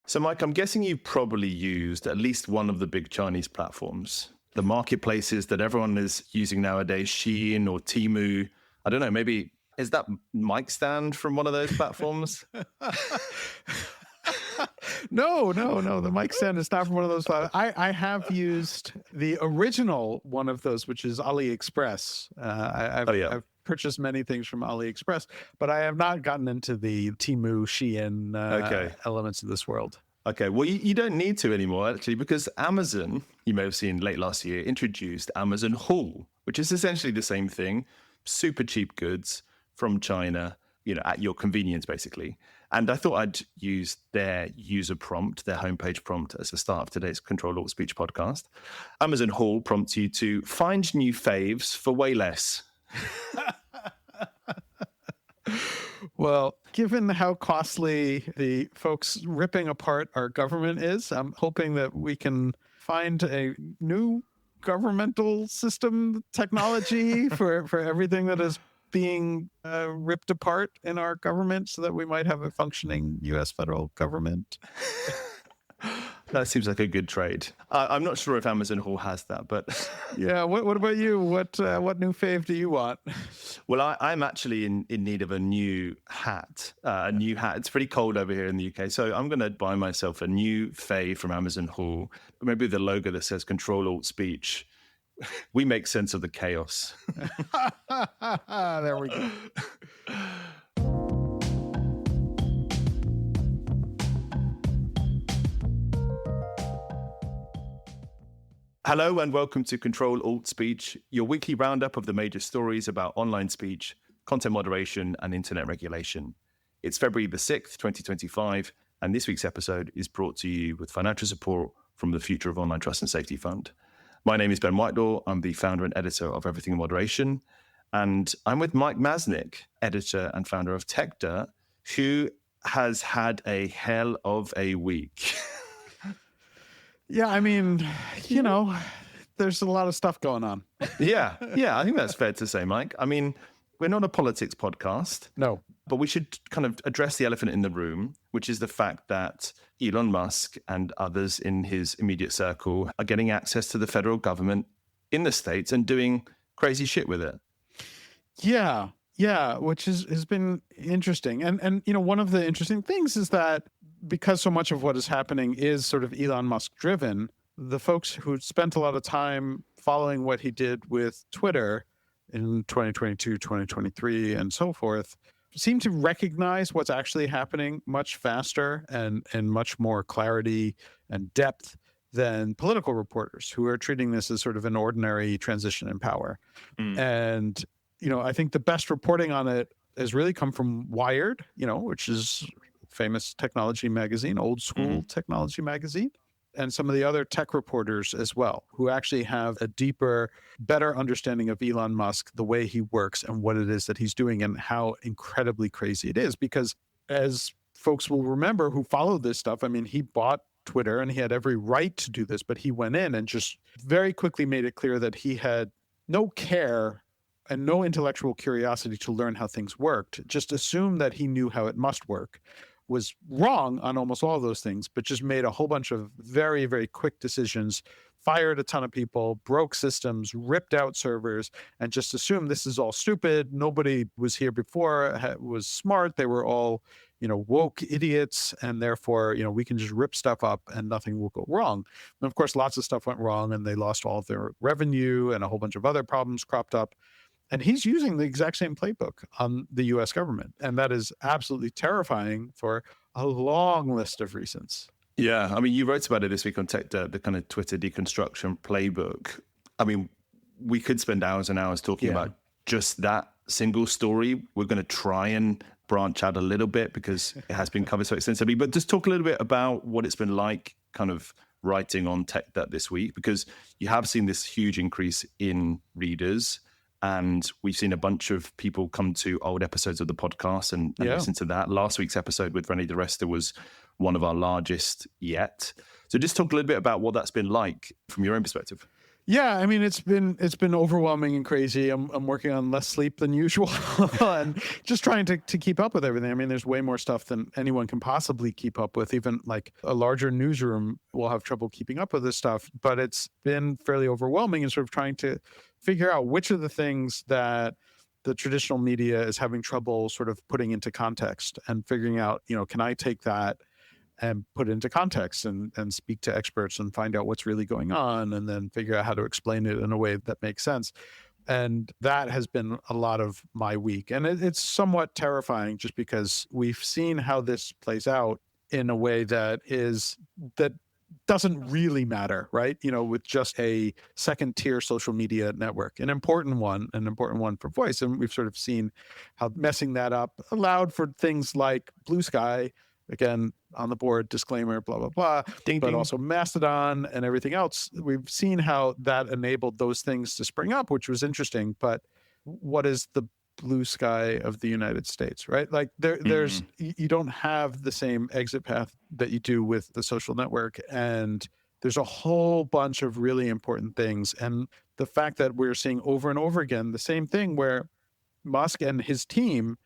So, Mike, I'm guessing you've probably used at least one of the big Chinese platforms, the marketplaces that everyone is using nowadays, Shein or Temu. I don't know, maybe is that mic stand from one of those platforms? No. The mic stand is not from one of those platforms. I have used the original one of those, which is AliExpress. I've purchased many things from AliExpress, but I have not gotten into the Temu, Shein elements of this world. Okay, well, you don't need to anymore, actually, because Amazon, you may have seen late last year, introduced Amazon Haul, which is essentially the same thing, super cheap goods from China, at your convenience, basically. And I thought I'd use their user prompt, their homepage prompt, as the start of today's Ctrl-Alt-Speech podcast. Amazon Haul prompts you to find new faves for way less. Well, given how costly the folks ripping apart our government is, I'm hoping that we can find a new governmental system technology for everything that is being ripped apart in our government so that we might have a functioning U.S. federal government. That seems like a good trade. I'm not sure if Amazon Haul has that, but... Yeah, what about you? What new fave do you want? Well, I'm actually in need of a new hat. It's pretty cold over here in the UK, so I'm going to buy myself a new fave from Amazon Haul. Maybe the logo that says Ctrl-Alt-Speech. We make sense of the chaos. There we go. Hello and welcome to Ctrl-Alt-Speech, your weekly roundup of the major stories about online speech, content moderation, and internet regulation. It's February the 6th, 2025, and this week's episode is brought to you with financial support from the Future of Online Trust and Safety Fund. My name is Ben Whitelaw. I'm the founder and editor of Everything in Moderation, and I'm with Mike Masnick, editor and founder of TechDirt, who has had a hell of a week. Yeah, I mean, there's a lot of stuff going on. Yeah, I think that's fair to say, Mike. I mean, we're not a politics podcast. No. But we should kind of address the elephant in the room, which is the fact that Elon Musk and others in his immediate circle are getting access to the federal government in the States and doing crazy shit with it. Yeah, which has been interesting. And one of the interesting things is that because so much of what is happening is sort of Elon Musk driven, the folks who spent a lot of time following what he did with Twitter in 2022, 2023, and so forth, seem to recognize what's actually happening much faster and much more clarity and depth than political reporters who are treating this as sort of an ordinary transition in power. And I think the best reporting on it has really come from Wired, which is famous technology magazine, old school technology magazine, and some of the other tech reporters as well, who actually have a deeper, better understanding of Elon Musk, the way he works and what it is that he's doing and how incredibly crazy it is. Because as folks will remember who followed this stuff, I mean, he bought Twitter and he had every right to do this, but he went in and just very quickly made it clear that he had no care and no intellectual curiosity to learn how things worked, just assumed that he knew how it must work, was wrong on almost all of those things, but just made a whole bunch of very, very quick decisions, fired a ton of people, broke systems, ripped out servers, and just assumed this is all stupid. Nobody was here before, was smart. They were all, woke idiots, and therefore, we can just rip stuff up and nothing will go wrong. And of course, lots of stuff went wrong, and they lost all of their revenue, and a whole bunch of other problems cropped up. And he's using the exact same playbook on the U.S. government. And that is absolutely terrifying for a long list of reasons. Yeah. I mean, you wrote about it this week on TechDirt, the kind of Twitter deconstruction playbook. I mean, we could spend hours and hours talking about just that single story. We're going to try and branch out a little bit because it has been covered so extensively. But just talk a little bit about what it's been like kind of writing on TechDirt this week, because you have seen this huge increase in readers. And we've seen a bunch of people come to old episodes of the podcast and listen to that. Last week's episode with Renee DeResta was one of our largest yet. So just talk a little bit about what that's been like from your own perspective. Yeah, I mean it's been overwhelming and crazy. I'm working on less sleep than usual and just trying to keep up with everything. I mean, there's way more stuff than anyone can possibly keep up with. Even like a larger newsroom will have trouble keeping up with this stuff, but it's been fairly overwhelming and sort of trying to figure out which of the things that the traditional media is having trouble sort of putting into context and figuring out, can I take that and put it into context and speak to experts and find out what's really going on and then figure out how to explain it in a way that makes sense. And that has been a lot of my week. And it's somewhat terrifying just because we've seen how this plays out in a way that doesn't really matter, right? With just a second tier social media network, an important one for voice. And we've sort of seen how messing that up allowed for things like Blue Sky, again, on the board, disclaimer, blah, blah, blah, ding, but ding. also Mastodon and everything else. We've seen how that enabled those things to spring up, which was interesting. But what is the Blue Sky of the United States, right? Like there's, you don't have the same exit path that you do with the social network. And there's a whole bunch of really important things. And the fact that we're seeing over and over again, the same thing where Musk and his team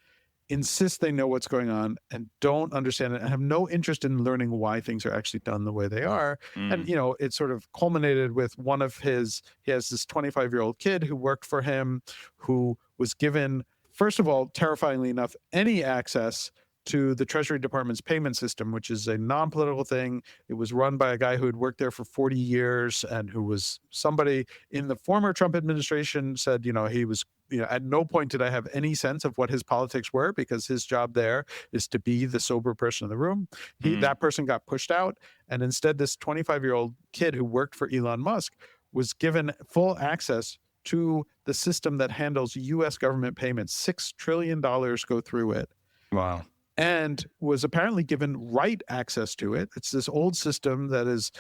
insist they know what's going on and don't understand it and have no interest in learning why things are actually done the way they are. And, it sort of culminated with he has this 25-year-old kid who worked for him, who was given, first of all, terrifyingly enough, any access to the Treasury Department's payment system, which is a non-political thing. It was run by a guy who had worked there for 40 years and who was somebody in the former Trump administration said, he was, at no point did I have any sense of what his politics were because his job there is to be the sober person in the room. That person got pushed out. And instead, this 25-year-old kid who worked for Elon Musk was given full access to the system that handles U.S. government payments. $6 trillion go through it. Wow. And was apparently given write access to it. It's this old system that is,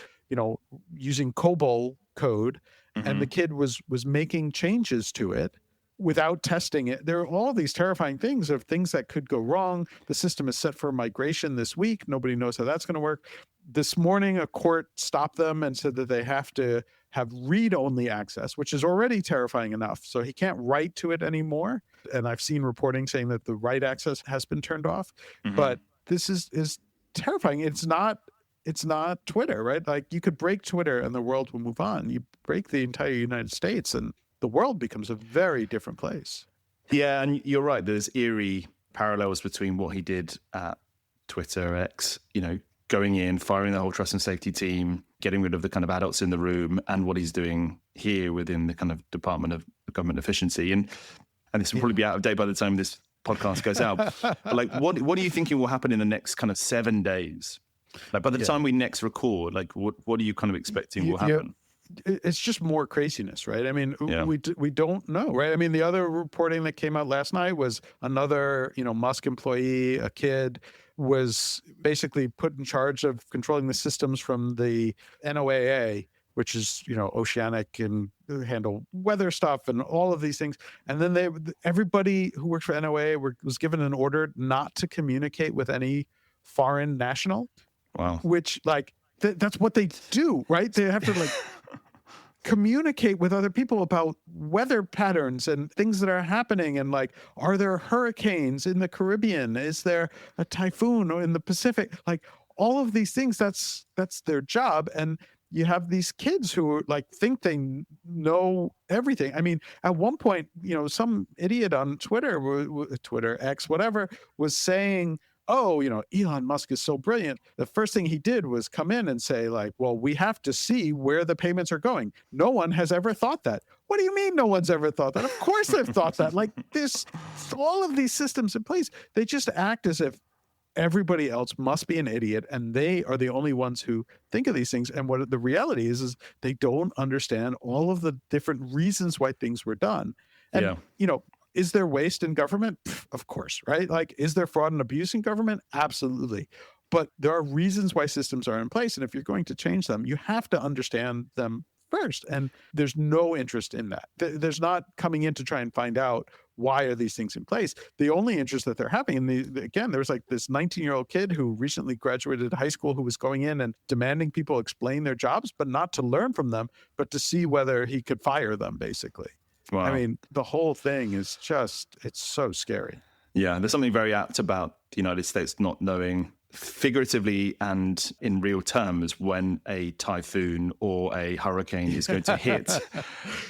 using COBOL code, and the kid was making changes to it without testing it. There are all these terrifying things that could go wrong. The system is set for migration this week. Nobody knows how that's going to work. This morning, a court stopped them and said that they have to have read-only access, which is already terrifying enough. So he can't write to it anymore. And I've seen reporting saying that the write access has been turned off. But this is terrifying. It's not Twitter, right? Like you could break Twitter and the world will move on. You break the entire United States and the world becomes a very different place. Yeah, and you're right. There's eerie parallels between what he did at Twitter X, going in, firing the whole trust and safety team, getting rid of the kind of adults in the room, and what he's doing here within the kind of Department of Government Efficiency. And this will probably be out of date by the time this podcast goes out. But like, what are you thinking will happen in the next kind of 7 days? Like by the time we next record, like what are you kind of expecting will happen? It's just more craziness, right? I mean, we don't know, right? I mean, the other reporting that came out last night was another, Musk employee, a kid, was basically put in charge of controlling the systems from the NOAA, which is, oceanic and handle weather stuff and all of these things. And then everybody who works for NOAA was given an order not to communicate with any foreign national. Wow. Which that's what they do, right? They have to communicate with other people about weather patterns and things that are happening. And are there hurricanes in the Caribbean? Is there a typhoon in the Pacific? Like all of these things, that's their job. And you have these kids who think they know everything. I mean, at one point, some idiot on Twitter X, whatever, was saying, oh, Elon Musk is so brilliant. The first thing he did was come in and say well, we have to see where the payments are going. No one has ever thought that. What do you mean no one's ever thought that? Of course they've thought that. There's all of these systems in place. They just act as if everybody else must be an idiot and they are the only ones who think of these things. And what the reality is they don't understand all of the different reasons why things were done. And, is there waste in government? Of course, right? Is there fraud and abuse in government? Absolutely. But there are reasons why systems are in place. And if you're going to change them, you have to understand them first. And there's no interest in that. There's not coming in to try and find out why are these things in place? The only interest that they're having, and again, there's like this 19-year-old kid who recently graduated high school who was going in and demanding people explain their jobs, but not to learn from them, but to see whether he could fire them, basically. Wow. I mean, the whole thing is just, it's so scary. Yeah, there's something very apt about the United States not knowing, figuratively and in real terms, when a typhoon or a hurricane is going to hit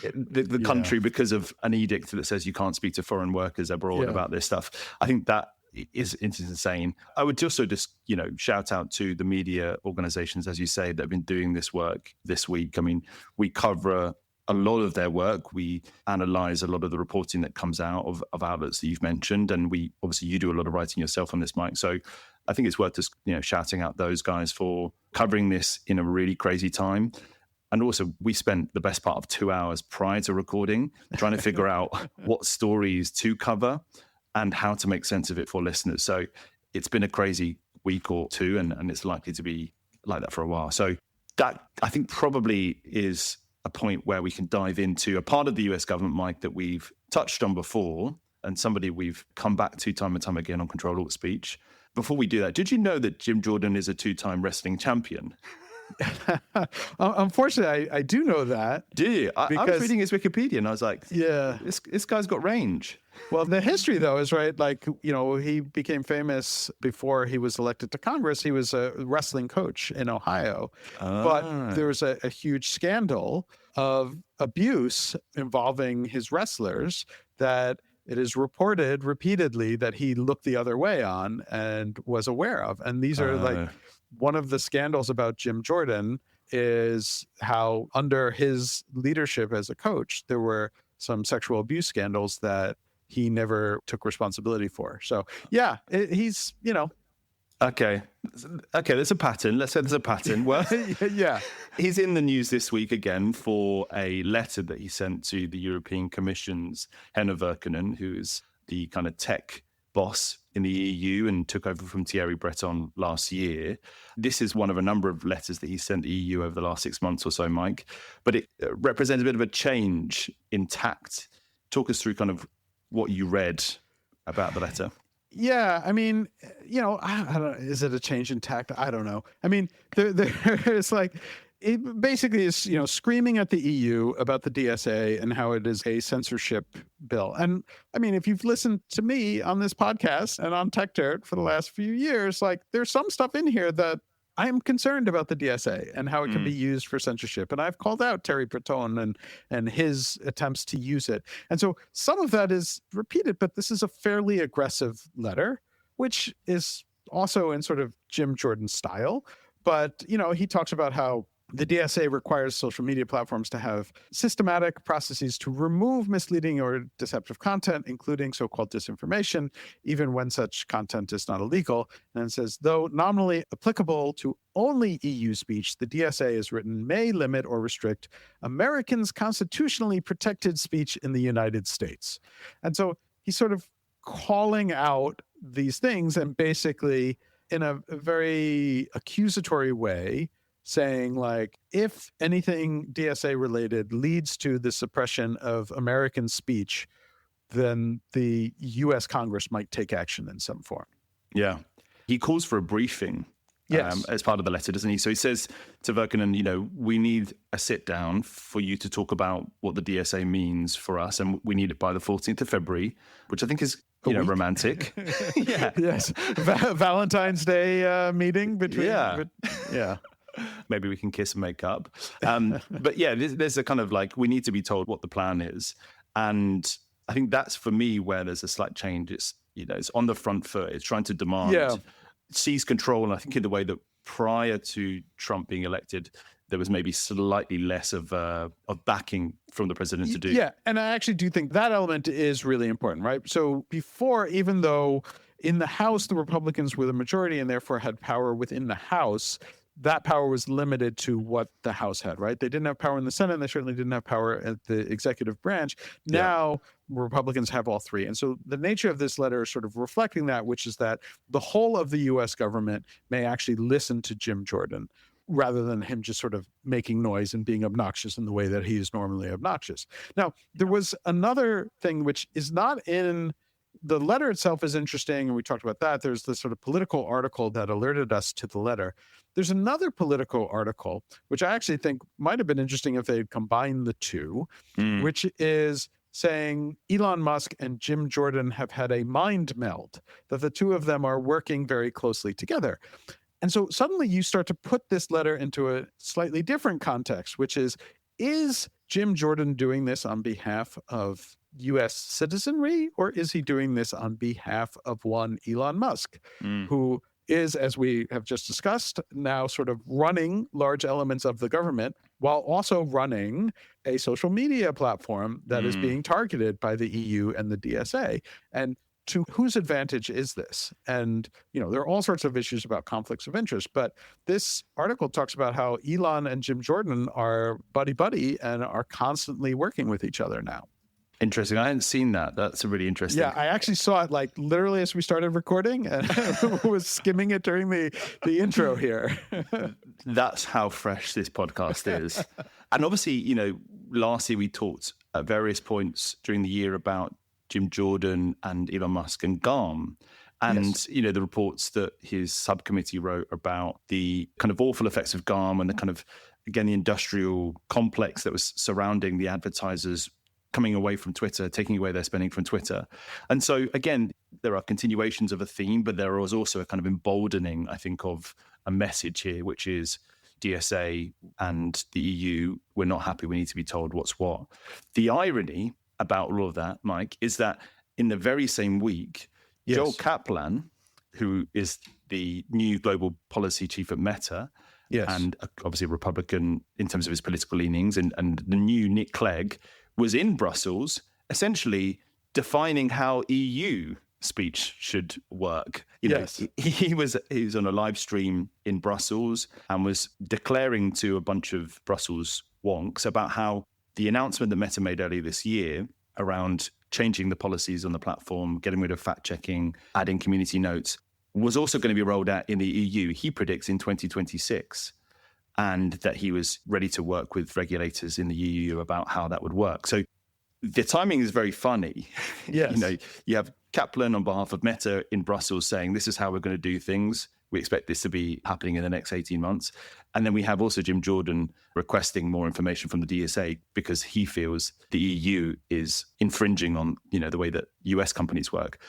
the country because of an edict that says you can't speak to foreign workers abroad about this stuff. I think that is insane. I would also just, shout out to the media organizations, as you say, that have been doing this work this week. I mean, we cover a lot of their work. We analyze a lot of the reporting that comes out of outlets that you've mentioned. And obviously you do a lot of writing yourself on this, Mike. So I think it's worth just, shouting out those guys for covering this in a really crazy time. And also we spent the best part of 2 hours prior to recording trying to figure out what stories to cover and how to make sense of it for listeners. So it's been a crazy week or two, and it's likely to be like that for a while. So that, I think, probably is a point where we can dive into a part of the US government, Mike, that we've touched on before, and somebody we've come back to time and time again on Ctrl-Alt-Speech. Before we do that, did you know that Jim Jordan is a 2-time wrestling champion? Unfortunately, I do know that. Do you? I was reading his Wikipedia and I was like, yeah, this guy's got range. Well, the history, though, is right. Like, he became famous before he was elected to Congress. He was a wrestling coach in Ohio. But there was a huge scandal of abuse involving his wrestlers that it is reported repeatedly that he looked the other way on and was aware of. And these are like one of the scandals about Jim Jordan is how under his leadership as a coach, there were some sexual abuse scandals that he never took responsibility for. So yeah, he's, Okay, there's a pattern. Let's say there's a pattern. Well, yeah. He's in the news this week again for a letter that he sent to the European Commission's Henna Virkkunen, who is the kind of tech boss in the EU and took over from Thierry Breton last year. This is one of a number of letters that he sent the EU over the last 6 months or so, Mike. But it represents a bit of a change in tact. Talk us through kind of what you read about the letter. Yeah, I mean, I don't know. Is it a change in tact? I don't know. I mean, there's like, it basically is, screaming at the EU about the DSA and how it is a censorship bill. And I mean, if you've listened to me on this podcast and on Tech Dirt for the last few years, like there's some stuff in here that I'm concerned about the DSA and how it can be used for censorship. And I've called out Thierry Breton and his attempts to use it. And so some of that is repeated, but this is a fairly aggressive letter, which is also in sort of Jim Jordan style. But, he talks about how the DSA requires social media platforms to have systematic processes to remove misleading or deceptive content, including so-called disinformation, even when such content is not illegal. And it says, though nominally applicable to only EU speech, the DSA is written may limit or restrict Americans' constitutionally protected speech in the United States. And so he's sort of calling out these things and basically in a very accusatory way, saying like, if anything DSA related leads to the suppression of American speech, then the US Congress might take action in some form. Yeah. He calls for a briefing as part of the letter, doesn't he? So he says to Virkkunen, we need a sit down for you to talk about what the DSA means for us. And we need it by the 14th of February, which I think is, romantic. Yeah. Yes. Valentine's Day meeting between. Yeah. Yeah. Maybe we can kiss and make up. But yeah, there's a kind of like, we need to be told what the plan is. And I think that's for me where there's a slight change. It's, it's on the front foot. It's trying to demand, seize control. And I think in the way that prior to Trump being elected, there was maybe slightly less of backing from the president to do. Yeah. And I actually do think that element is really important, right? So before, even though in the House, the Republicans were the majority and therefore had power within the House, that power was limited to what the House had, right? They didn't have power in the Senate, and they certainly didn't have power at the executive branch. Now, Republicans have all three. And so the nature of this letter is sort of reflecting that, which is that the whole of the U.S. government may actually listen to Jim Jordan, rather than him just sort of making noise and being obnoxious in the way that he is normally obnoxious. Now, there was another thing which is not in the letter itself is interesting, and we talked about that. There's this sort of political article that alerted us to the letter. There's another political article, which I actually think might have been interesting if they had combined the two, which is saying Elon Musk and Jim Jordan have had a mind meld, that the two of them are working very closely together. And so suddenly you start to put this letter into a slightly different context, which is Jim Jordan doing this on behalf of U.S. citizenry, or is he doing this on behalf of one Elon Musk, who is, as we have just discussed, now sort of running large elements of the government while also running a social media platform that is being targeted by the EU and the DSA? And to whose advantage is this? And, there are all sorts of issues about conflicts of interest, but this article talks about how Elon and Jim Jordan are buddy-buddy and are constantly working with each other now. Interesting. I hadn't seen that. That's a really interesting. Yeah, I actually saw it like literally as we started recording and was skimming it during the intro here. That's how fresh this podcast is. And obviously, last year we talked at various points during the year about Jim Jordan and Elon Musk and GARM. And, yes, the reports that his subcommittee wrote about the kind of awful effects of GARM and the kind of, again, the industrial complex that was surrounding the advertisers coming away from Twitter, taking away their spending from Twitter. And so, again, there are continuations of a theme, but there is also a kind of emboldening, I think, of a message here, which is DSA and the EU, we're not happy, we need to be told what's what. The irony about all of that, Mike, is that in the very same week, yes, Joel Kaplan, who is the new global policy chief at Meta, yes, and obviously a Republican in terms of his political leanings, and the new Nick Clegg, was in Brussels, essentially defining how EU speech should work. Yes. He was on a live stream in Brussels and was declaring to a bunch of Brussels wonks about how the announcement that Meta made earlier this year around changing the policies on the platform, getting rid of fact-checking, adding community notes, was also going to be rolled out in the EU, he predicts, in 2026. And that he was ready to work with regulators in the EU about how that would work. So the timing is very funny. Yes. You have Kaplan on behalf of Meta in Brussels saying, this is how we're going to do things. We expect this to be happening in the next 18 months. And then we have also Jim Jordan requesting more information from the DSA because he feels the EU is infringing on, the way that US companies work.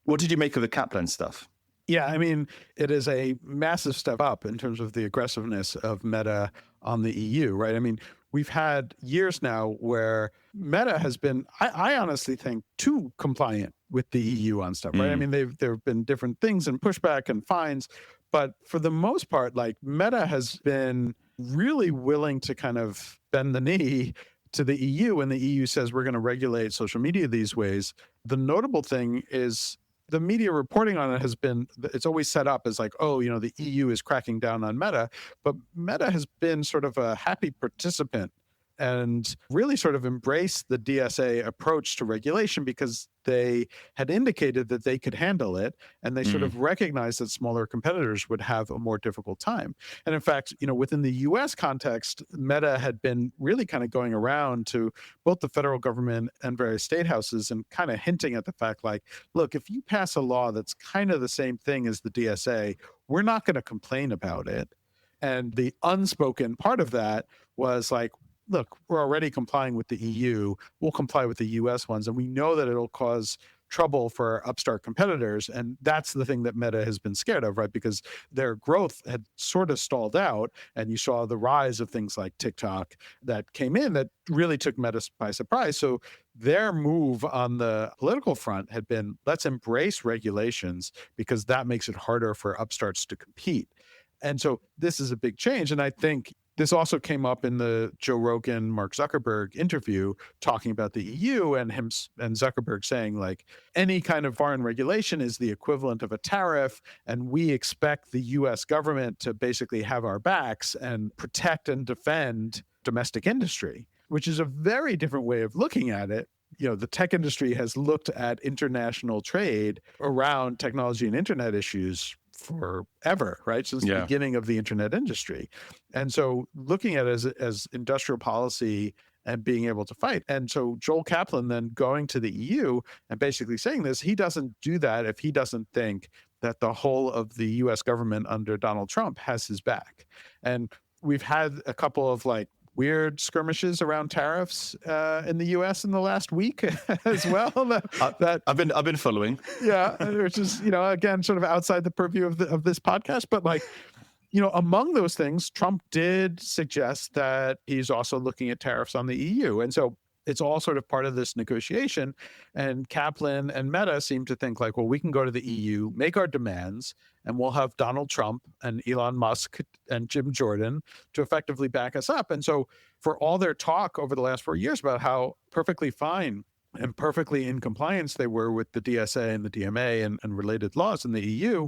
What did you make of the Kaplan stuff? Yeah, I mean, it is a massive step up in terms of the aggressiveness of Meta on the EU, right? I mean, we've had years now where Meta has been, I honestly think, too compliant with the EU on stuff, right? I mean, there have been different things and pushback and fines, but for the most part, like Meta has been really willing to kind of bend the knee to the EU when the EU says we're going to regulate social media these ways. The notable thing is the media reporting on it has been, it's always set up as like, the EU is cracking down on Meta, but Meta has been sort of a happy participant and really sort of embraced the DSA approach to regulation because they had indicated that they could handle it, and they sort of recognized that smaller competitors would have a more difficult time. And in fact, within the US context, Meta had been really kind of going around to both the federal government and various state houses and kind of hinting at the fact like, look, if you pass a law that's kind of the same thing as the DSA, we're not going to complain about it. And the unspoken part of that was like, look, we're already complying with the EU. We'll comply with the US ones. And we know that it'll cause trouble for upstart competitors. And that's the thing that Meta has been scared of, right? Because their growth had sort of stalled out. And you saw the rise of things like TikTok that came in that really took Meta by surprise. So their move on the political front had been, let's embrace regulations because that makes it harder for upstarts to compete. And so this is a big change. And I think this also came up in the Joe Rogan, Mark Zuckerberg interview talking about the EU and him and Zuckerberg saying like any kind of foreign regulation is the equivalent of a tariff. And we expect the US government to basically have our backs and protect and defend domestic industry, which is a very different way of looking at it. The tech industry has looked at international trade around technology and internet issues forever, right? Since the Yeah. beginning of the internet industry. And so looking at it as industrial policy and being able to fight. And so Joel Kaplan then going to the EU and basically saying this, he doesn't do that if he doesn't think that the whole of the US government under Donald Trump has his back. And we've had a couple of like weird skirmishes around tariffs in the US in the last week as well. I've been following. Yeah, which is, again, sort of outside the purview of this podcast. But like, among those things, Trump did suggest that he's also looking at tariffs on the EU. And so it's all sort of part of this negotiation. And Kaplan and Meta seem to think like, well, we can go to the EU, make our demands, and we'll have Donald Trump and Elon Musk and Jim Jordan to effectively back us up. And so for all their talk over the last 4 years about how perfectly fine and perfectly in compliance they were with the DSA and the DMA and related laws in the EU,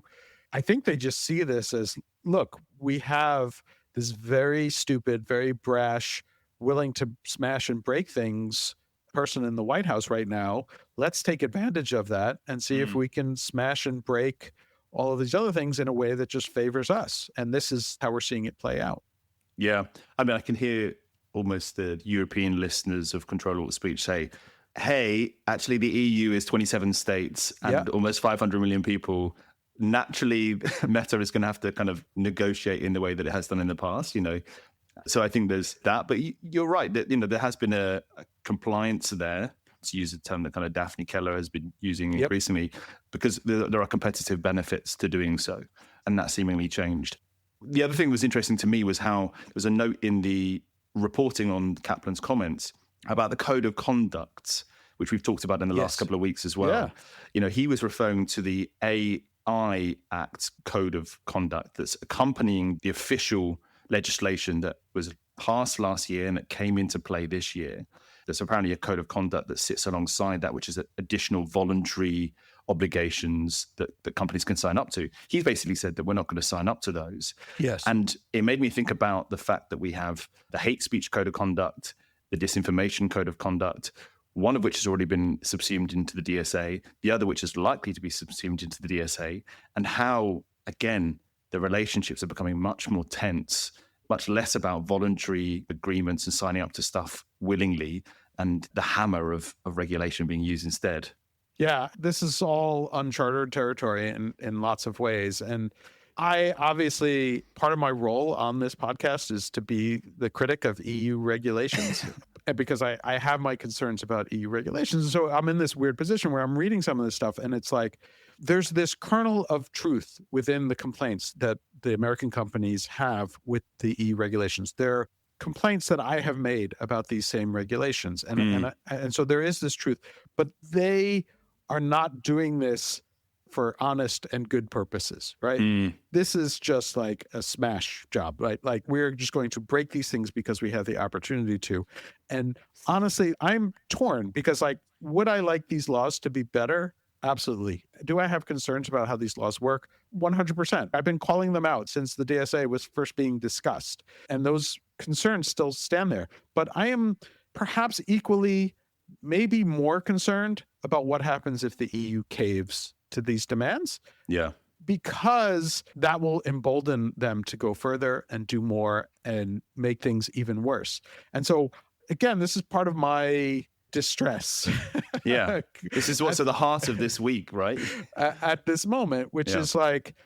I think they just see this as, look, we have this very stupid, very brash, willing to smash and break things person in the White House right now. Let's take advantage of that and see if we can smash and break all of these other things in a way that just favors us. And this is how we're seeing it play out. Yeah. I mean, I can hear almost the European listeners of Ctrl-Alt-Speech say, hey, actually the EU is 27 states and almost 500 million people. Naturally, Meta is going to have to kind of negotiate in the way that it has done in the past, So I think there's that. But you're right that, there has been a compliance there, to use a term that kind of Daphne Keller has been using increasingly, because there are competitive benefits to doing so. And that seemingly changed. The other thing that was interesting to me was how there was a note in the reporting on Kaplan's comments about the code of conduct, which we've talked about in the last couple of weeks as well. Yeah. He was referring to the AI Act code of conduct that's accompanying the official legislation that was passed last year and that came into play this year. There's apparently a code of conduct that sits alongside that, which is additional voluntary obligations that companies can sign up to. He's basically said that we're not going to sign up to those. Yes. And it made me think about the fact that we have the hate speech code of conduct, the disinformation code of conduct, one of which has already been subsumed into the DSA, the other which is likely to be subsumed into the DSA, and how, again, the relationships are becoming much more tense, much less about voluntary agreements and signing up to stuff willingly, and the hammer of regulation being used instead. Yeah, this is all uncharted territory in lots of ways. And I obviously, part of my role on this podcast is to be the critic of EU regulations. Because I have my concerns about EU regulations. So I'm in this weird position where I'm reading some of this stuff and it's like, there's this kernel of truth within the complaints that the American companies have with the EU regulations. They're complaints that I have made about these same regulations. And so there is this truth, but they are not doing this for honest and good purposes, right? This is just like a smash job, right? Like we're just going to break these things because we have the opportunity to. And honestly, I'm torn because like, would I like these laws to be better? Absolutely. Do I have concerns about how these laws work? 100%. I've been calling them out since the DSA was first being discussed. And those concerns still stand there. But I am perhaps equally, maybe more concerned about what happens if the EU caves to these demands. Yeah. Because that will embolden them to go further and do more and make things even worse. And so, again, this is part of my distress. Yeah. This is what's at the heart of this week, right? At this moment, which is like,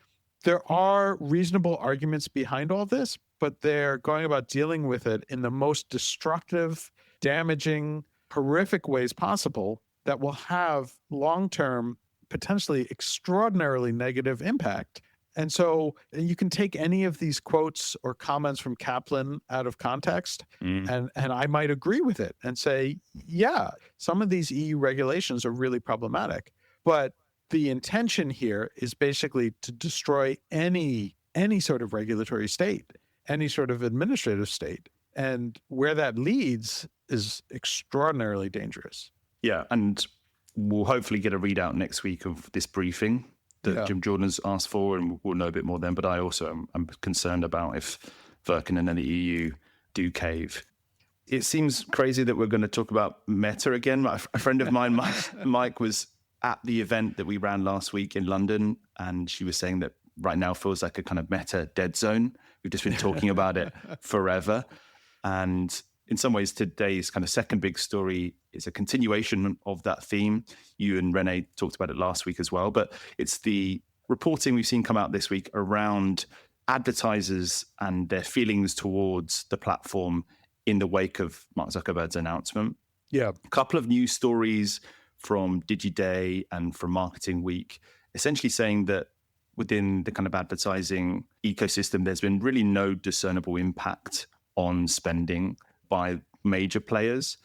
there are reasonable arguments behind all this, but they're going about dealing with it in the most destructive, damaging, horrific ways possible that will have long-term, potentially extraordinarily negative impact. And so you can take any of these quotes or comments from Kaplan out of context, and I might agree with it and say, yeah, some of these EU regulations are really problematic. But the intention here is basically to destroy any sort of regulatory state, any sort of administrative state. And where that leads is extraordinarily dangerous. Yeah, and we'll hopefully get a readout next week of this briefing that Jim Jordan's asked for, and we'll know a bit more then. But I also am concerned about if Virkin and then the EU do cave. It seems crazy that we're going to talk about Meta again. A friend of mine, Mike, was at the event that we ran last week in London, and she was saying that right now feels like a kind of meta dead zone. We've just been talking about it forever. And in some ways, today's kind of second big story is a continuation of that theme. You and Renee talked about it last week as well, but it's the reporting we've seen come out this week around advertisers and their feelings towards the platform in the wake of Mark Zuckerberg's announcement. Yeah. A couple of news stories from DigiDay and from Marketing Week, essentially saying that within the kind of advertising ecosystem, there's been really no discernible impact on spending by major players.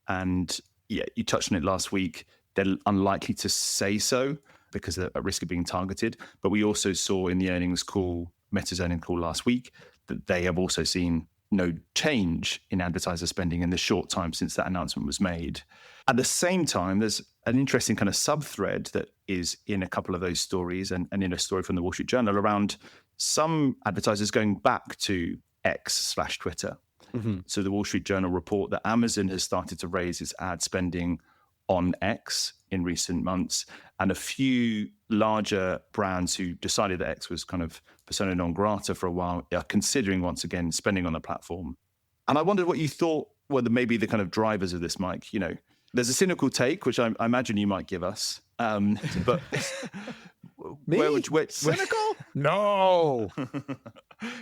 And yeah, you touched on it last week. They're unlikely to say so because they're at risk of being targeted. But we also saw in the earnings call, Meta's earnings call last week, that they have also seen no change in advertiser spending in the short time since that announcement was made. At the same time, there's an interesting kind of sub-thread that is in a couple of those stories and in a story from the Wall Street Journal around some advertisers going back to X/Twitter. Mm-hmm. So the Wall Street Journal report that Amazon has started to raise its ad spending on X in recent months, and a few larger brands who decided that X was kind of persona non grata for a while are considering once again spending on the platform. And I wondered what you thought were maybe the kind of drivers of this, Mike. You know, there's a cynical take, which I imagine you might give us, but me? Cynical? No.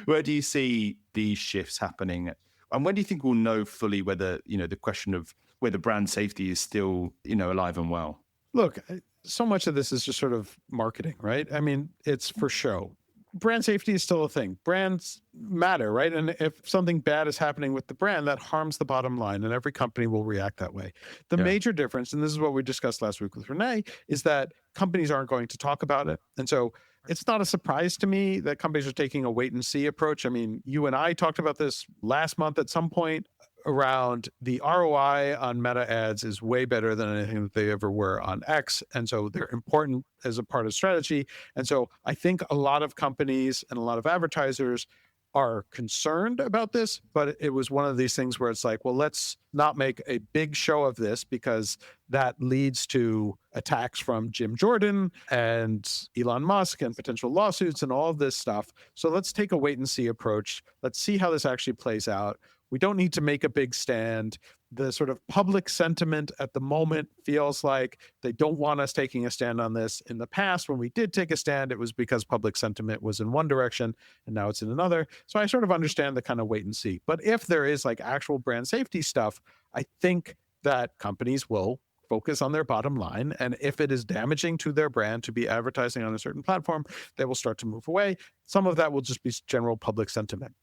Where do you see these shifts happening? And when do you think we'll know fully whether, you know, the question of whether brand safety is still, you know, alive and well? Look, so much of this is just sort of marketing, right? I mean, it's for show. Brand safety is still a thing. Brands matter, right? And if something bad is happening with the brand, that harms the bottom line, and every company will react that way. The major difference, and this is what we discussed last week with Renee, is that companies aren't going to talk about it. And so it's not a surprise to me that companies are taking a wait and see approach. I mean, you and I talked about this last month at some point around the ROI on Meta ads is way better than anything that they ever were on X. And so they're important as a part of strategy. And so I think a lot of companies and a lot of advertisers are concerned about this, but it was one of these things where it's like, well, let's not make a big show of this because that leads to attacks from Jim Jordan and Elon Musk and potential lawsuits and all of this stuff. So let's take a wait and see approach. Let's see how this actually plays out. We don't need to make a big stand. The sort of public sentiment at the moment feels like they don't want us taking a stand on this. In the past, when we did take a stand, it was because public sentiment was in one direction and now it's in another. So I sort of understand the kind of wait and see. But if there is like actual brand safety stuff, I think that companies will focus on their bottom line. And if it is damaging to their brand to be advertising on a certain platform, they will start to move away. Some of that will just be general public sentiment.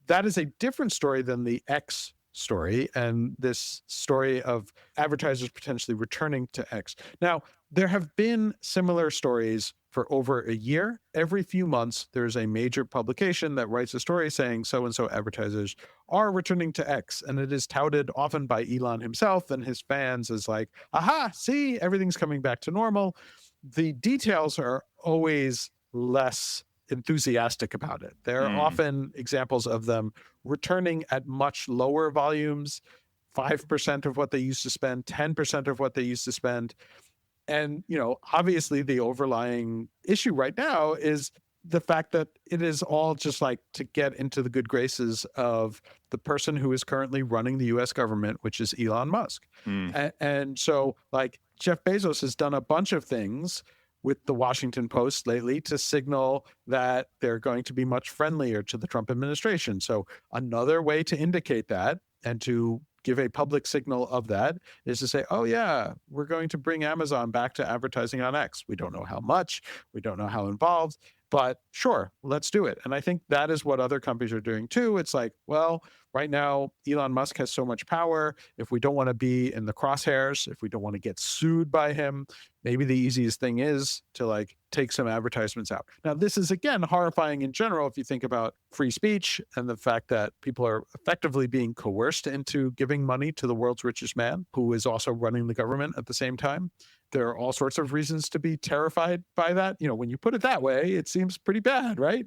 That is a different story than the X story and this story of advertisers potentially returning to X. Now, there have been similar stories for over a year. Every few months, there's a major publication that writes a story saying so-and-so advertisers are returning to X. And it is touted often by Elon himself and his fans as like, aha, see, everything's coming back to normal. The details are always less enthusiastic about it. There are often examples of them returning at much lower volumes, 5% of what they used to spend, 10% of what they used to spend. And, you know, obviously the overlying issue right now is the fact that it is all just like to get into the good graces of the person who is currently running the US government, which is Elon Musk. And so like Jeff Bezos has done a bunch of things with the Washington Post lately to signal that they're going to be much friendlier to the Trump administration. So another way to indicate that and to give a public signal of that is to say, oh yeah, we're going to bring Amazon back to advertising on X. We don't know how much, we don't know how involved, but sure, let's do it. And I think that is what other companies are doing too. It's like, well, right now, Elon Musk has so much power. If we don't want to be in the crosshairs, if we don't want to get sued by him, maybe the easiest thing is to like take some advertisements out. Now, this is again horrifying in general if you think about free speech and the fact that people are effectively being coerced into giving money to the world's richest man, who is also running the government at the same time. There are all sorts of reasons to be terrified by that. You know, when you put it that way, it seems pretty bad, right?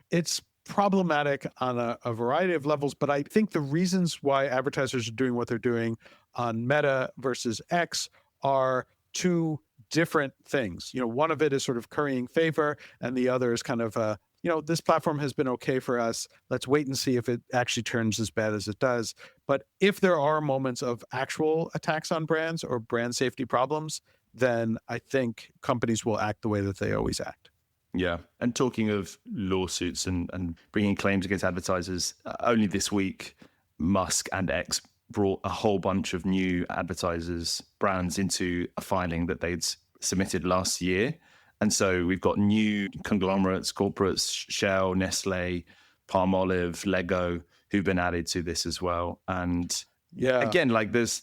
It's problematic on a variety of levels, but I think the reasons why advertisers are doing what they're doing on Meta versus X are two different things. One of it is sort of currying favor, and the other is kind of this platform has been okay for us. Let's wait and see if it actually turns as bad as it does. But if there are moments of actual attacks on brands or brand safety problems, then I think companies will act the way that they always act. Yeah. And talking of lawsuits and bringing claims against advertisers, only this week, Musk and X brought a whole bunch of new advertisers, brands into a filing that they'd submitted last year. And so we've got new conglomerates, corporates, Shell, Nestle, Palmolive, Lego, who've been added to this as well. And again, like there's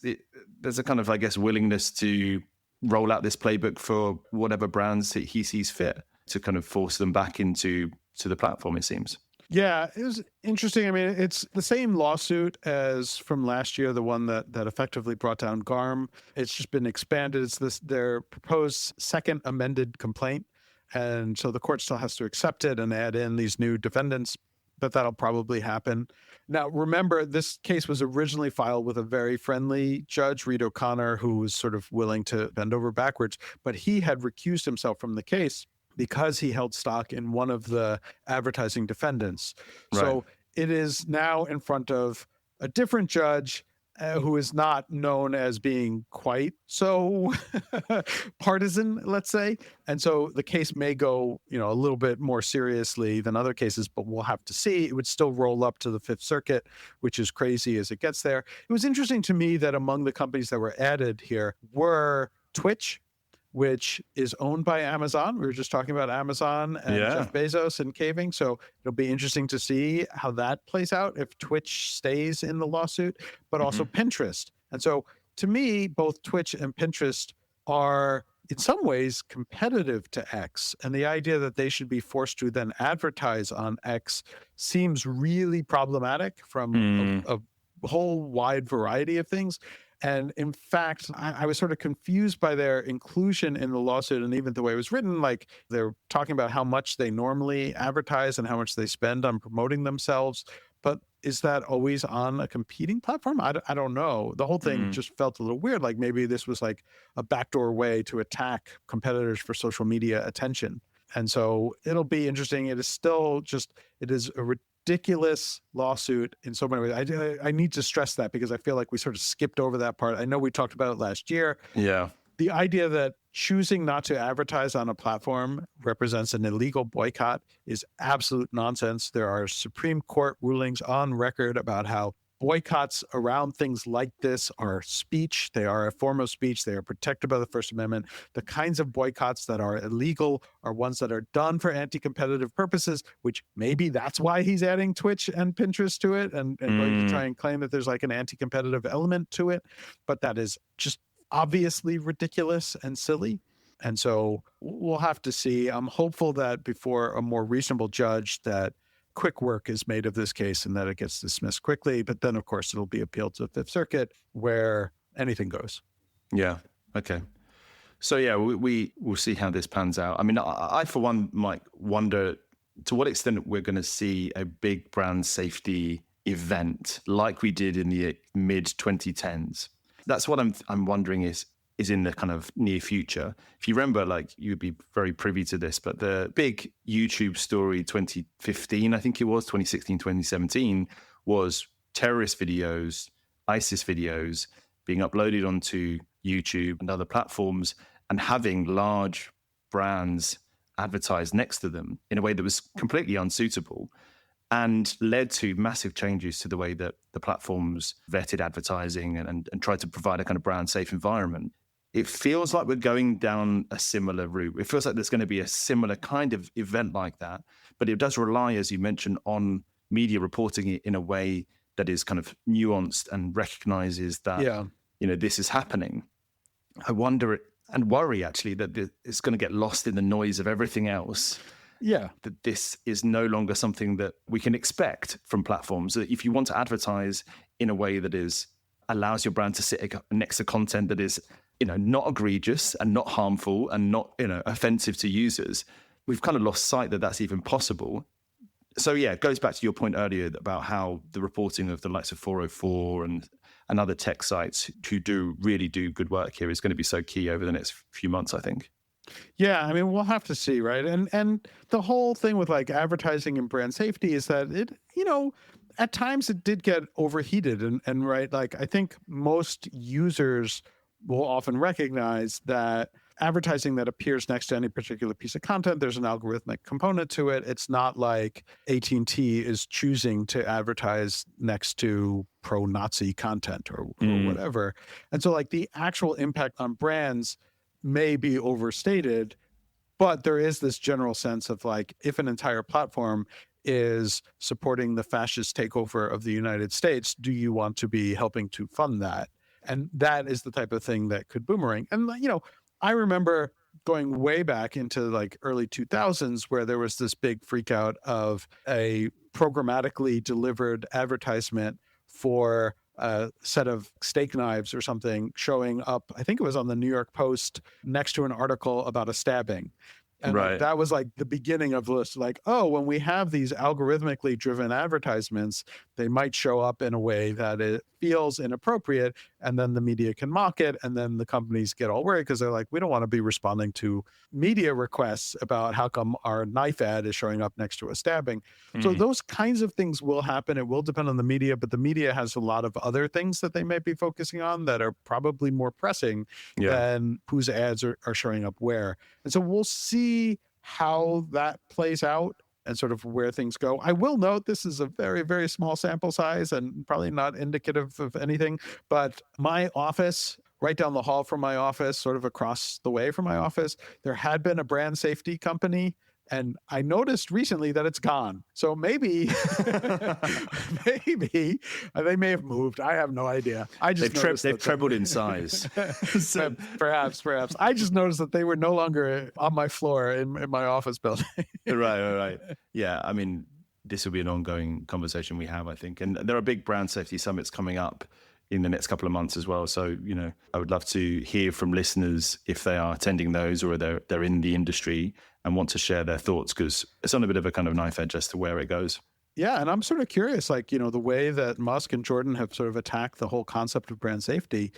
a kind of, I guess, willingness to roll out this playbook for whatever brands he sees fit to kind of force them back into the platform, it seems. Yeah, it was interesting. I mean, it's the same lawsuit as from last year, the one that effectively brought down GARM. It's just been expanded. It's their proposed second amended complaint. And so the court still has to accept it and add in these new defendants, but that'll probably happen. Now, remember, this case was originally filed with a very friendly judge, Reed O'Connor, who was sort of willing to bend over backwards, but he had recused himself from the case because he held stock in one of the advertising defendants. Right. So it is now in front of a different judge who is not known as being quite so partisan, let's say. And so the case may go, a little bit more seriously than other cases, but we'll have to see. It would still roll up to the Fifth Circuit, which is crazy as it gets there. It was interesting to me that among the companies that were added here were Twitch, which is owned by Amazon. We were just talking about Amazon and Jeff Bezos and caving. So it'll be interesting to see how that plays out if Twitch stays in the lawsuit, but also Pinterest. And so to me, both Twitch and Pinterest are in some ways competitive to X. And the idea that they should be forced to then advertise on X seems really problematic from a whole wide variety of things. And in fact, I was sort of confused by their inclusion in the lawsuit and even the way it was written. Like they're talking about how much they normally advertise and how much they spend on promoting themselves. But is that always on a competing platform? I don't know. The whole thing just felt a little weird. Like maybe this was like a backdoor way to attack competitors for social media attention. And so it'll be interesting. It is still it is a ridiculous lawsuit in so many ways. I need to stress that because I feel like we sort of skipped over that part. I know we talked about it last year. Yeah. The idea that choosing not to advertise on a platform represents an illegal boycott is absolute nonsense. There are Supreme Court rulings on record about how boycotts around things like this are speech. They are a form of speech. They are protected by the First Amendment. The kinds of boycotts that are illegal are ones that are done for anti-competitive purposes, which maybe that's why he's adding Twitch and Pinterest to it and going to try and claim that there's like an anti-competitive element to it. But that is just obviously ridiculous and silly. And so we'll have to see. I'm hopeful that before a more reasonable judge that quick work is made of this case and that it gets dismissed quickly. But then, of course, it'll be appealed to the Fifth Circuit where anything goes. Yeah. Okay. So, yeah, we will see how this pans out. I mean, I for one, might wonder to what extent we're going to see a big brand safety event like we did in the mid-2010s. That's what I'm wondering is in the kind of near future. If you remember, like you'd be very privy to this, but the big YouTube story 2015, I think it was 2016, 2017, was terrorist videos, ISIS videos being uploaded onto YouTube and other platforms and having large brands advertised next to them in a way that was completely unsuitable and led to massive changes to the way that the platforms vetted advertising and tried to provide a kind of brand safe environment. It feels like we're going down a similar route. It feels like there's going to be a similar kind of event like that, but it does rely, as you mentioned, on media reporting it in a way that is kind of nuanced and recognizes that, this is happening. I wonder and worry actually that it's going to get lost in the noise of everything else. Yeah. That this is no longer something that we can expect from platforms. That if you want to advertise in a way that allows your brand to sit next to content that is, not egregious and not harmful and not, offensive to users, we've kind of lost sight that that's even possible. So yeah, it goes back to your point earlier about how the reporting of the likes of 404 and and other tech sites who really do good work here is going to be so key over the next few months, I think. Yeah, I mean, we'll have to see, right? And the whole thing with like advertising and brand safety is that it, at times it did get overheated, and right, like I think most users will often recognize that advertising that appears next to any particular piece of content, there's an algorithmic component to it. It's not like AT&T is choosing to advertise next to pro-Nazi content or whatever. And so like the actual impact on brands may be overstated, but there is this general sense of like, if an entire platform is supporting the fascist takeover of the United States, do you want to be helping to fund that? And that is the type of thing that could boomerang. And, I remember going way back into like early 2000s where there was this big freak out of a programmatically delivered advertisement for a set of steak knives or something showing up. I think it was on the New York Post next to an article about a stabbing. And right. that was like the beginning of this, like, oh, when we have these algorithmically driven advertisements, they might show up in a way that it feels inappropriate, and then the media can mock it, and then the companies get all worried because they're like, we don't want to be responding to media requests about how come our knife ad is showing up next to a stabbing. So those kinds of things will happen. It will depend on the media, but the media has a lot of other things that they might be focusing on that are probably more pressing than whose ads are showing up where. And so we'll see how that plays out and sort of where things go. I will note this is a very, very small sample size and probably not indicative of anything, but my office, right down the hall from my office, sort of across the way from my office, there had been a brand safety company. And I noticed recently that it's gone. So maybe, maybe they may have moved. I have no idea. I just they've trebled in size. So, perhaps. I just noticed that they were no longer on my floor in my office building. Right. Yeah, I mean, this will be an ongoing conversation we have, I think. And there are big brand safety summits coming up in the next couple of months as well. So, I would love to hear from listeners if they are attending those or they're in the industry and want to share their thoughts, because it's on a bit of a kind of knife edge as to where it goes. Yeah, and I'm sort of curious, like, the way that Musk and Jordan have sort of attacked the whole concept of brand safety,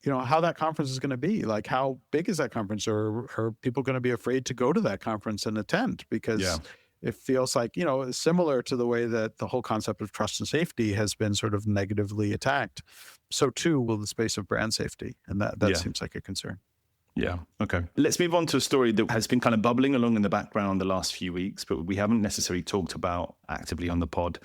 how that conference is going to be. Like, how big is that conference? Or are people going to be afraid to go to that conference and attend? Because it feels like, similar to the way that the whole concept of trust and safety has been sort of negatively attacked. So too will the space of brand safety. And that seems like a concern. Yeah. Okay. Let's move on to a story that has been kind of bubbling along in the background the last few weeks, but we haven't necessarily talked about actively on the pod.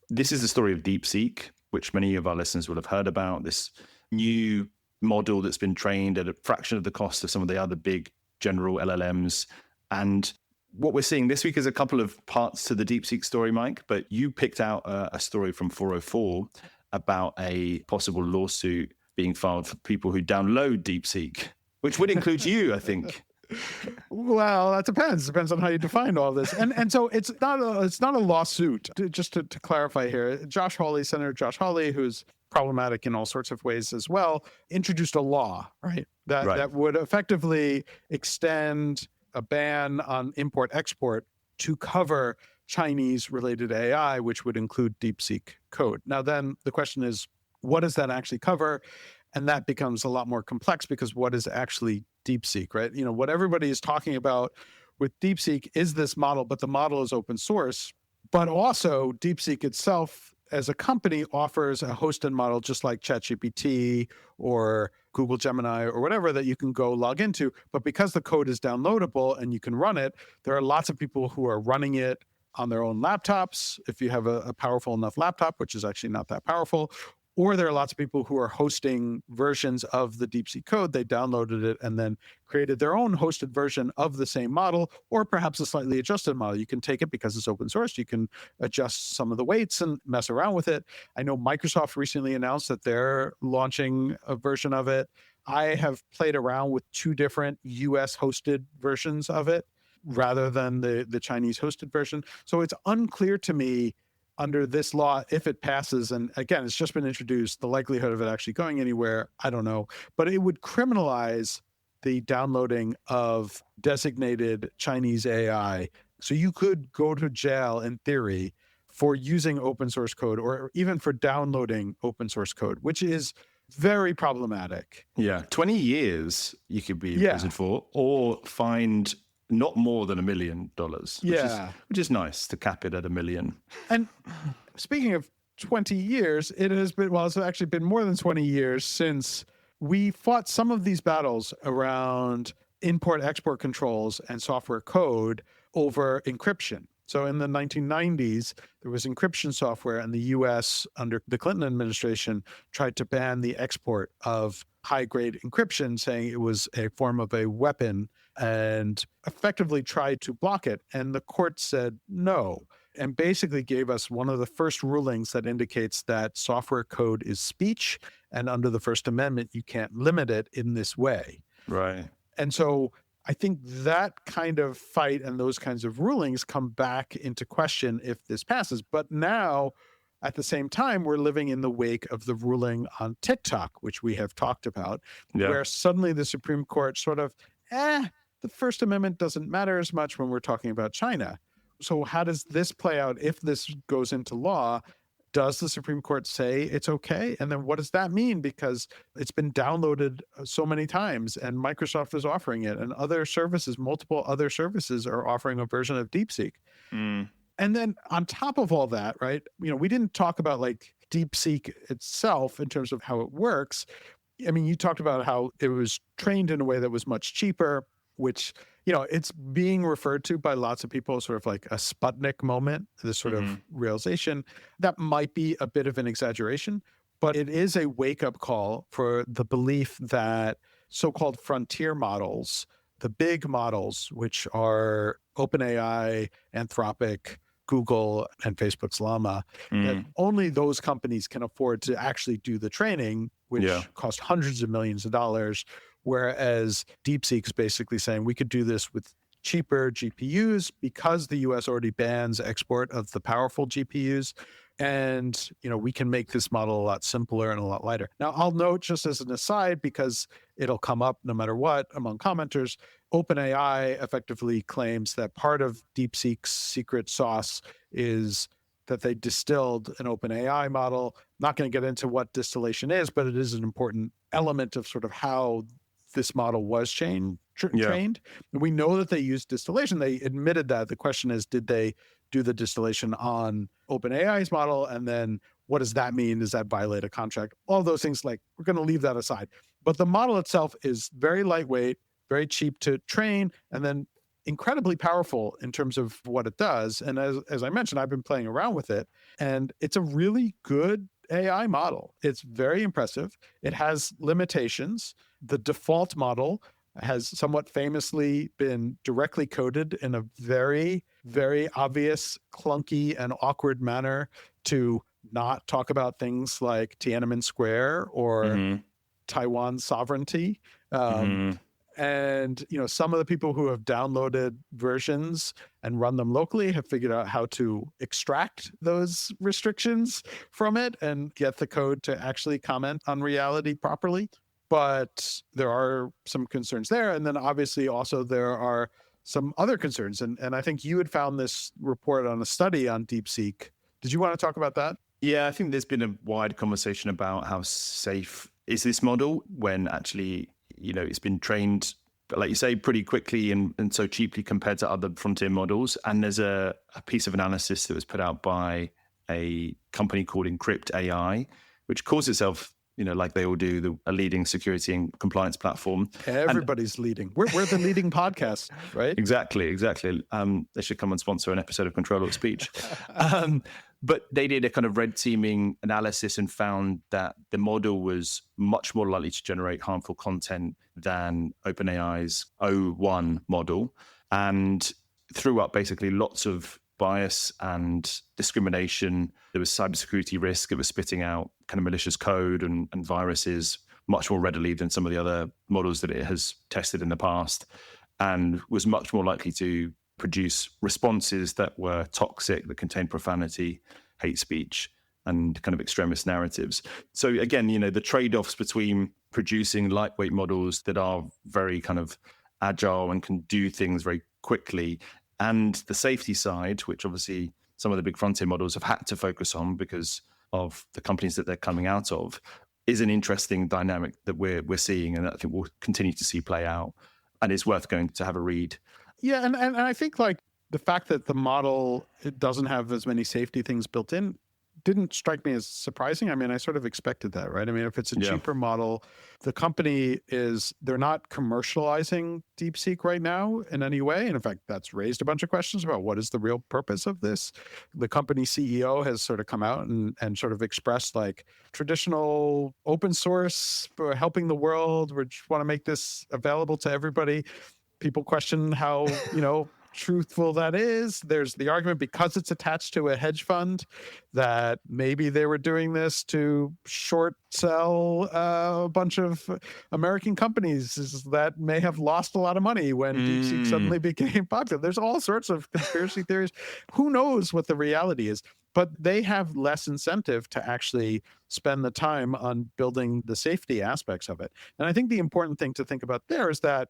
This is the story of DeepSeek, which many of our listeners will have heard about. This new model that's been trained at a fraction of the cost of some of the other big general LLMs. And what we're seeing this week is a couple of parts to the DeepSeek story, Mike, but you picked out a story from 404 about a possible lawsuit being filed for people who download DeepSeek, which would include you, I think. Well, that depends. Depends on how you define all this. And so it's not a lawsuit. Just to clarify here, Senator Josh Hawley, who's problematic in all sorts of ways as well, introduced a law, right? That would effectively extend a ban on import-export to cover Chinese-related AI, which would include DeepSeek code. Now, then the question is, what does that actually cover? And that becomes a lot more complex because what is actually DeepSeek, right? What everybody is talking about with DeepSeek is this model, but the model is open source. But also DeepSeek itself as a company offers a hosted model just like ChatGPT or Google Gemini or whatever that you can go log into. But because the code is downloadable and you can run it, there are lots of people who are running it on their own laptops, if you have a powerful enough laptop, which is actually not that powerful. Or there are lots of people who are hosting versions of the DeepSeek code. They downloaded it and then created their own hosted version of the same model, or perhaps a slightly adjusted model. You can take it because it's open source. You can adjust some of the weights and mess around with it. I know Microsoft recently announced that they're launching a version of it. I have played around with 2 different US hosted versions of it rather than the Chinese hosted version. So it's unclear to me under this law, if it passes, and again, it's just been introduced, the likelihood of it actually going anywhere, I don't know. But it would criminalize the downloading of designated Chinese AI. So you could go to jail, in theory, for using open source code or even for downloading open source code, which is very problematic. Yeah. 20 years you could be imprisoned for, or fined not more than $1 million, which is nice to cap it at $1 million. And speaking of 20 years, it's actually been more than 20 years since we fought some of these battles around import-export controls and software code over encryption. So in the 1990s, there was encryption software, and the US, under the Clinton administration, tried to ban the export of high-grade encryption, saying it was a form of a weapon, and effectively tried to block it. And the court said no, and basically gave us one of the first rulings that indicates that software code is speech, and under the First Amendment, you can't limit it in this way. Right. And so I think that kind of fight and those kinds of rulings come back into question if this passes. But now, at the same time, we're living in the wake of the ruling on TikTok, which we have talked about, where suddenly the Supreme Court sort of, the First Amendment doesn't matter as much when we're talking about China. So how does this play out if this goes into law? Does the Supreme Court say it's okay? And then what does that mean? Because it's been downloaded so many times, and Microsoft is offering it, and other services, multiple other services are offering a version of DeepSeek. And then on top of all that, right, we didn't talk about like DeepSeek itself in terms of how it works. I mean, you talked about how it was trained in a way that was much cheaper, which, it's being referred to by lots of people as sort of like a Sputnik moment, this sort of realization. That might be a bit of an exaggeration, but it is a wake-up call for the belief that so-called frontier models, the big models, which are OpenAI, Anthropic, Google, and Facebook's Llama, that only those companies can afford to actually do the training, which cost hundreds of millions of dollars. Whereas DeepSeek's basically saying we could do this with cheaper GPUs because the US already bans export of the powerful GPUs. And, we can make this model a lot simpler and a lot lighter. Now, I'll note just as an aside, because it'll come up no matter what among commenters, OpenAI effectively claims that part of DeepSeek's secret sauce is that they distilled an OpenAI model. Not going to get into what distillation is, but it is an important element of sort of how this model was trained. And we know that they used distillation. They admitted that. The question is, did they do the distillation on OpenAI's model? And then what does that mean? Does that violate a contract? All those things, like, we're going to leave that aside. But the model itself is very lightweight, very cheap to train, and then incredibly powerful in terms of what it does. And as I mentioned, I've been playing around with it, and it's a really good AI model. It's very impressive. It has limitations. The default model has somewhat famously been directly coded in a very, very obvious, clunky, and awkward manner to not talk about things like Tiananmen Square or Taiwan sovereignty. And, some of the people who have downloaded versions and run them locally have figured out how to extract those restrictions from it and get the code to actually comment on reality properly. But there are some concerns there. And then obviously also there are some other concerns. And I think you had found this report on a study on DeepSeek. Did you want to talk about that? Yeah, I think there's been a wide conversation about how safe is this model when actually, it's been trained, like you say, pretty quickly and so cheaply compared to other frontier models. And there's a piece of analysis that was put out by a company called Encrypt AI, which calls itself, like they all do, a leading security and compliance platform. Everybody's leading. We're the leading podcast, right? Exactly. They should come and sponsor an episode of Ctrl-Alt-Speech. But they did a kind of red teaming analysis and found that the model was much more likely to generate harmful content than OpenAI's O1 model, and threw up basically lots of bias and discrimination. There was cybersecurity risk. It was spitting out kind of malicious code and viruses much more readily than some of the other models that it has tested in the past, and was much more likely to produce responses that were toxic, that contained profanity, hate speech, and kind of extremist narratives. So again, the trade-offs between producing lightweight models that are very kind of agile and can do things very quickly, and the safety side, which obviously some of the big frontier models have had to focus on because of the companies that they're coming out of, is an interesting dynamic that we're seeing, and I think we'll continue to see play out. And it's worth going to have a read. Yeah, and I think like the fact that the model, it doesn't have as many safety things built in didn't strike me as surprising. I mean, I sort of expected that, right? I mean, if it's a cheaper model, the company they're not commercializing DeepSeek right now in any way. And in fact, that's raised a bunch of questions about what is the real purpose of this. The company CEO has sort of come out and sort of expressed like traditional open source for helping the world. We just want to make this available to everybody. People question how, truthful that is. There's the argument because it's attached to a hedge fund that maybe they were doing this to short sell a bunch of American companies that may have lost a lot of money when DeepSeek suddenly became popular. There's all sorts of conspiracy theories. Who knows what the reality is? But they have less incentive to actually spend the time on building the safety aspects of it. And I think the important thing to think about there is that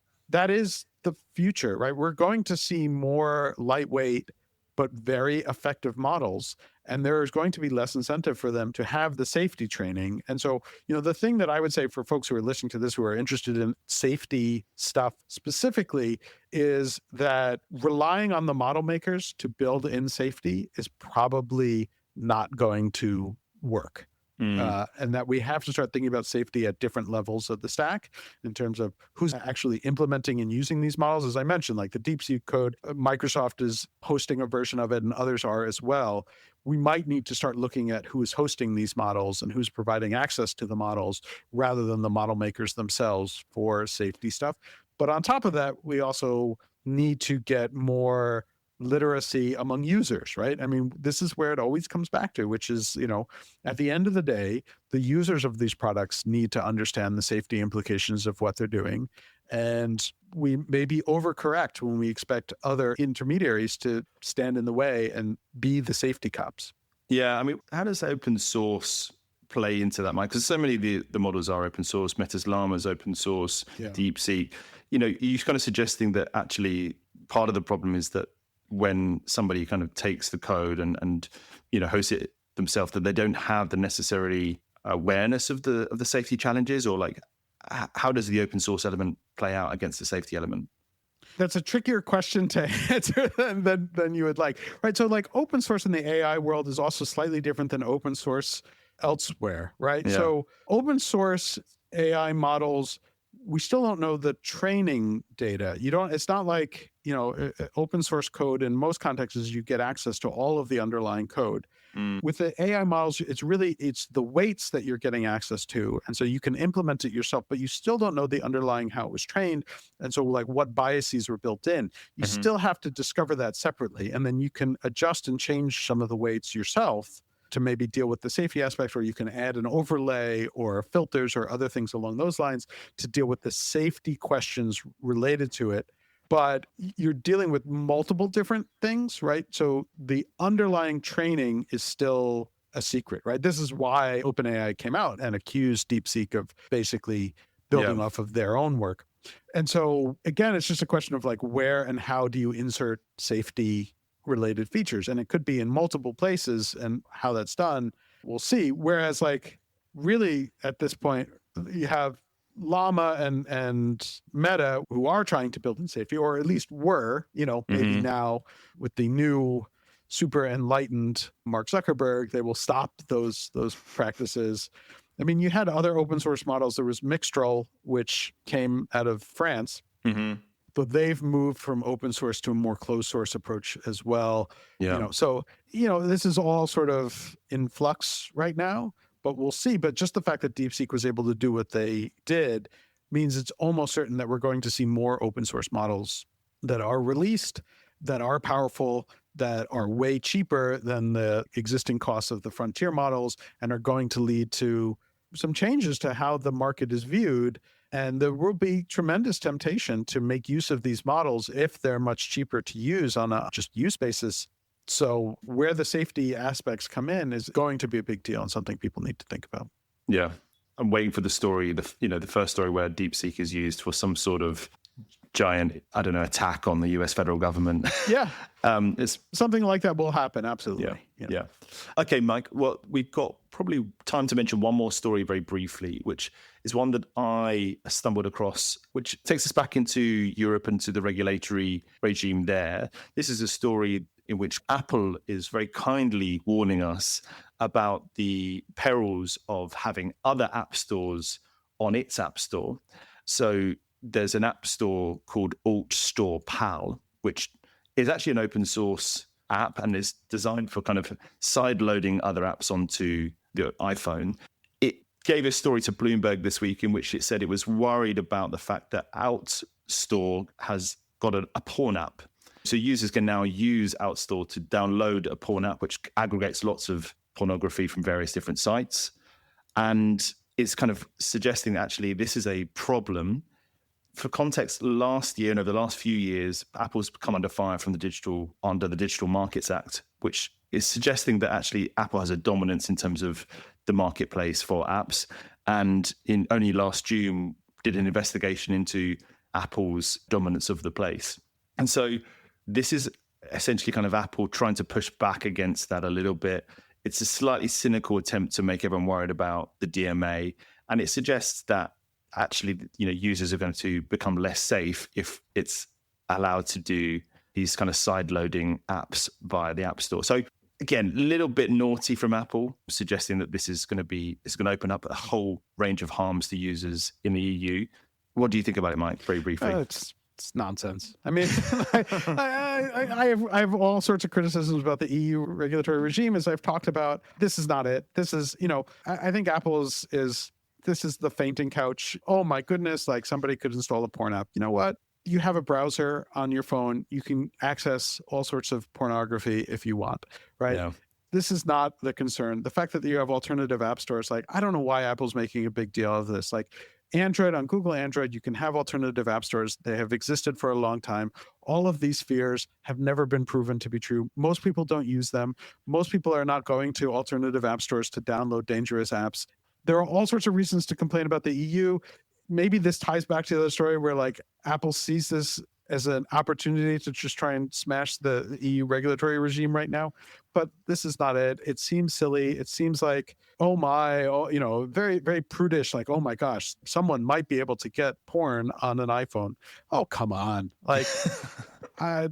is the future, right? We're going to see more lightweight but very effective models, and there is going to be less incentive for them to have the safety training. And so, the thing that I would say for folks who are listening to this, who are interested in safety stuff specifically, is that relying on the model makers to build in safety is probably not going to work. And that we have to start thinking about safety at different levels of the stack in terms of who's actually implementing and using these models. As I mentioned, like the DeepSeek code, Microsoft is hosting a version of it and others are as well. We might need to start looking at who is hosting these models and who's providing access to the models rather than the model makers themselves for safety stuff. But on top of that, we also need to get more literacy among users, right? I mean, this is where it always comes back to, which is, at the end of the day, the users of these products need to understand the safety implications of what they're doing. And we maybe overcorrect when we expect other intermediaries to stand in the way and be the safety cops. Yeah, I mean, how does open source play into that, Mike? Because so many of the models are open source. Meta's Llama is open source, DeepSeek. You're kind of suggesting that actually part of the problem is that when somebody kind of takes the code and hosts it themselves, that they don't have the necessary awareness of the safety challenges, or like how does the open source element play out against the safety element? That's a trickier question to answer than you would like, right? So like open source in the AI world is also slightly different than open source elsewhere, right? Yeah. So open source AI models, we still don't know the training data. It's not like, open source code in most contexts is you get access to all of the underlying code. With the AI models, it's the weights that you're getting access to. And so you can implement it yourself, but you still don't know the underlying how it was trained. And so like what biases were built in. You still have to discover that separately. And then you can adjust and change some of the weights yourself to maybe deal with the safety aspects, or you can add an overlay or filters or other things along those lines to deal with the safety questions related to it. But you're dealing with multiple different things, right? So the underlying training is still a secret, right? This is why OpenAI came out and accused DeepSeek of basically building off of their own work. And so again, it's just a question of like where and how do you insert safety related features, and it could be in multiple places, and how that's done we'll see. Whereas like really at this point you have Llama and Meta who are trying to build in safety, or at least were, maybe now with the new super enlightened Mark Zuckerberg, they will stop those practices. I mean, you had other open source models. There was Mixtral, which came out of France. But they've moved from open source to a more closed source approach as well. So this is all sort of in flux right now, but we'll see. But just the fact that DeepSeek was able to do what they did means it's almost certain that we're going to see more open source models that are released, that are powerful, that are way cheaper than the existing costs of the frontier models, and are going to lead to some changes to how the market is viewed. And there will be tremendous temptation to make use of these models if they're much cheaper to use on a just use basis. So where the safety aspects come in is going to be a big deal and something people need to think about. Yeah. I'm waiting for the story, the first story where DeepSeek is used for some sort of giant, I don't know, attack on the US federal government. Yeah. It's Something like that will happen. Absolutely. Yeah. You know. Yeah. Okay, Mike. Well, we've got probably time to mention one more story very briefly, which is one that I stumbled across, which takes us back into Europe and to the regulatory regime there. This is a story in which Apple is very kindly warning us about the perils of having other app stores on its app store. So there's an app store called Alt-Store Pal, which is actually an open source app and is designed for kind of side loading other apps onto the iPhone. It gave a story to Bloomberg this week in which it said it was worried about the fact that Alt-Store has got a porn app. So users can now use Alt-Store to download a porn app, which aggregates lots of pornography from various different sites. And it's kind of suggesting that actually this is a problem. For context, last year and over the last few years, Apple's come under fire from under the Digital Markets Act, which is suggesting that actually Apple has a dominance in terms of the marketplace for apps. And in only last June, did an investigation into Apple's dominance of the place. And so this is essentially kind of Apple trying to push back against that a little bit. It's a slightly cynical attempt to make everyone worried about the DMA. And it suggests that actually, users are going to become less safe if it's allowed to do these kind of side loading apps via the App Store. So again, a little bit naughty from Apple, suggesting that this is going to open up a whole range of harms to users in the EU. What do you think about it, Mike? Very briefly. It's nonsense. I mean, I have all sorts of criticisms about the EU regulatory regime, as I've talked about. This is not it. This is, I think Apple this is the fainting couch. Oh my goodness, like somebody could install a porn app. You know what? You have a browser on your phone. You can access all sorts of pornography if you want, right? Yeah. This is not the concern. The fact that you have alternative app stores, like, I don't know why Apple's making a big deal of this. Like Android, on Google Android, you can have alternative app stores. They have existed for a long time. All of these fears have never been proven to be true. Most people don't use them. Most people are not going to alternative app stores to download dangerous apps. There are all sorts of reasons to complain about the EU. Maybe this ties back to the other story where like Apple sees this as an opportunity to just try and smash the EU regulatory regime right now. But this is not it. It seems silly. It seems like, very, very prudish. Like, oh my gosh, someone might be able to get porn on an iPhone. Oh, come on. Like I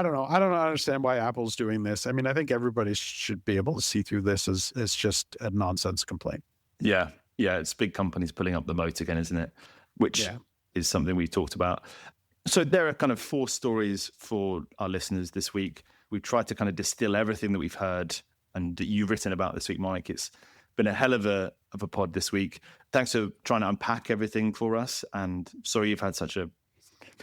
don't know. I don't understand why Apple's doing this. I mean, I think everybody should be able to see through this as just a nonsense complaint. Yeah. It's big companies pulling up the moat again, isn't it? Which is something we've talked about. So there are kind of 4 stories for our listeners this week. We've tried to kind of distill everything that we've heard and that you've written about this week, Mike. It's been a hell of a pod this week. Thanks for trying to unpack everything for us. And sorry you've had such a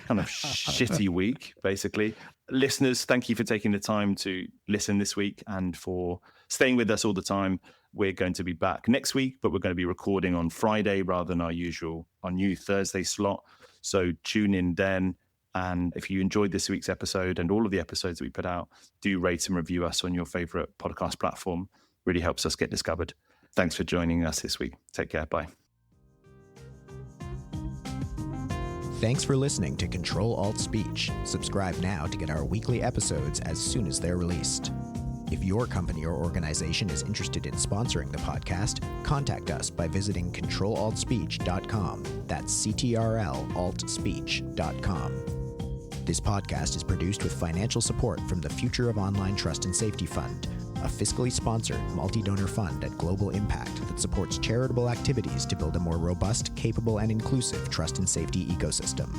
kind of shitty week, basically. Listeners, thank you for taking the time to listen this week and for staying with us all the time. We're going to be back next week, but we're going to be recording on Friday rather than our new Thursday slot. So tune in then. And if you enjoyed this week's episode and all of the episodes that we put out, do rate and review us on your favorite podcast platform. Really helps us get discovered. Thanks for joining us this week. Take care. Bye. Thanks for listening to Ctrl-Alt-Speech. Subscribe now to get our weekly episodes as soon as they're released. If your company or organization is interested in sponsoring the podcast, contact us by visiting Ctrl-Alt-Speech.com. That's CTRL-Alt-Speech.com. This podcast is produced with financial support from the Future of Online Trust and Safety Fund, a fiscally sponsored multi-donor fund at global impact that supports charitable activities to build a more robust, capable, and inclusive trust and safety ecosystem.